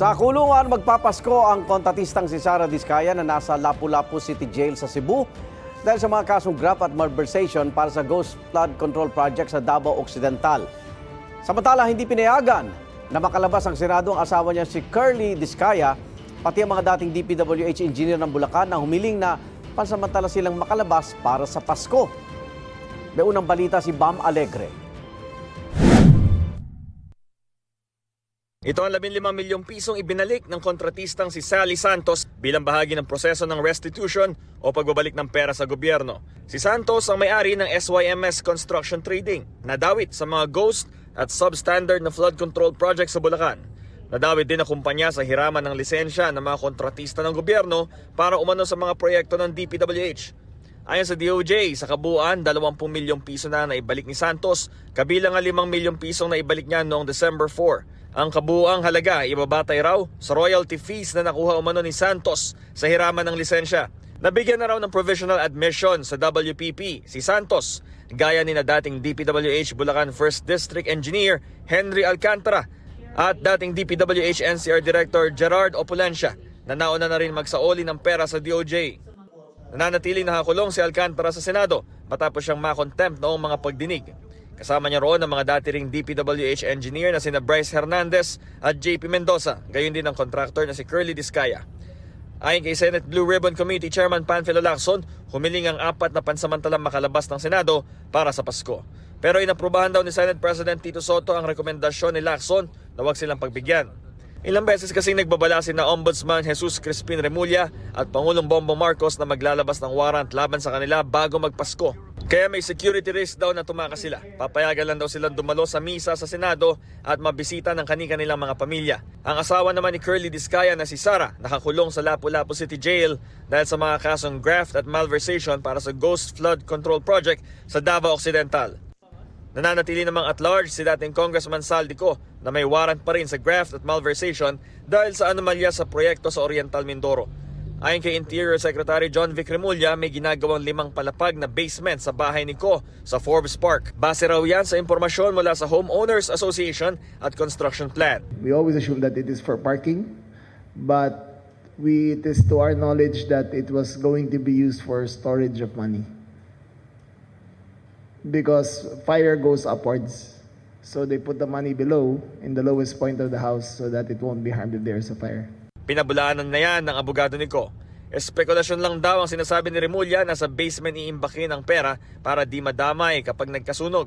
Sa kulungan, magpapasko ang kontratistang si Sara Diskaya na nasa Lapu-Lapu City Jail sa Cebu dahil sa mga kasong graft at malversation para sa Ghost Flood Control Project sa Davao Occidental. Samantala, hindi pinayagan na makalabas ang Senado ang asawa niya si Curly Diskaya, pati ang mga dating DPWH engineer ng Bulacan na humiling na pansamantala silang makalabas para sa Pasko. May unang balita si Bam Alegre. Ito ang 15 milyong pisong ibinalik ng kontratistang si Sally Santos bilang bahagi ng proseso ng restitution o pagbabalik ng pera sa gobyerno. Si Santos ang may-ari ng SYMS Construction Trading, nadawit sa mga ghost at substandard na flood control project sa Bulacan. Nadawit din ang kumpanya sa hiraman ng lisensya ng mga kontratista ng gobyerno para umano sa mga proyekto ng DPWH. Ayon sa DOJ, sa kabuuan, 20 milyong piso na naibalik ni Santos, kabilang ang 5 milyong pisong naibalik niya noong December 4. Ang kabuuang halaga ibabatay raw sa royalty fees na nakuha umano ni Santos sa hiraman ng lisensya. Nabigyan na raw ng provisional admission sa WPP si Santos, gaya ni na dating DPWH Bulacan 1st District Engineer Henry Alcantara at dating DPWH NCR Director Gerard Opulencia na nauna na rin magsaoli ng pera sa DOJ. Nananatiling nakakulong si Alcantara sa Senado matapos siyang makontempt noong mga pagdinig. Kasama niya roon ang mga dati ring DPWH engineer na sina Bryce Hernandez at JP Mendoza, gayon din ang contractor na si Curly Diskaya. Ayon kay Senate Blue Ribbon Committee Chairman Panfilo Lacson, humiling ang 4 na pansamantalang makalabas ng Senado para sa Pasko. Pero inaprubahan daw ni Senate President Tito Soto ang rekomendasyon ni Lacson na huwag silang pagbigyan. Ilang beses kasing nagbabala na Ombudsman Jesus Crispin Remulla at Pangulong Bongbong Marcos na maglalabas ng warrant laban sa kanila bago magpasko. Kaya may security risk daw na tumakas sila. Papayagan lang daw silang dumalo sa misa sa Senado at mabisita ng kani-kanilang mga pamilya. Ang asawa naman ni Curly Diskaya na si Sara nakakulong sa Lapu-Lapu City Jail dahil sa mga kasong graft at malversation para sa Ghost Flood Control Project sa Davao Occidental. Nananatili namang at large si dating Congressman Saldico na may warrant pa rin sa graft at malversation dahil sa anomalya sa proyekto sa Oriental Mindoro. Ayon kay Interior Secretary John Vic Remulla, may ginagawang 5 palapag na basement sa bahay ni Ko sa Forbes Park. Base raw yan sa impormasyon mula sa Homeowners Association at Construction Plan. We always assume that it is for parking, but it is to our knowledge that it was going to be used for storage of money. Because fire goes upwards. So they put the money below in the lowest point of the house so that it won't be harmed if there is a fire. Pinabulaanan na yan ng abogado ni Ko. Espekulasyon lang daw ang sinasabi ni Remulla na sa basement iimbakin ang pera para di madamay kapag nagkasunog.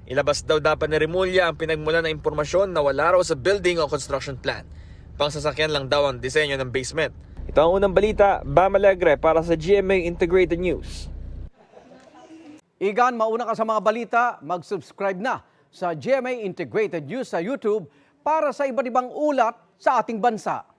Ilabas daw dapat ni Remulla ang pinagmulan ng impormasyon na wala raw sa building o construction plan. Pangsasakyan lang daw ang disenyo ng basement. Ito ang unang balita, Bam Alegre para sa GMA Integrated News. Igan, mauna ka sa mga balita, mag-subscribe na sa GMA Integrated News sa YouTube para sa iba't ibang ulat sa ating bansa.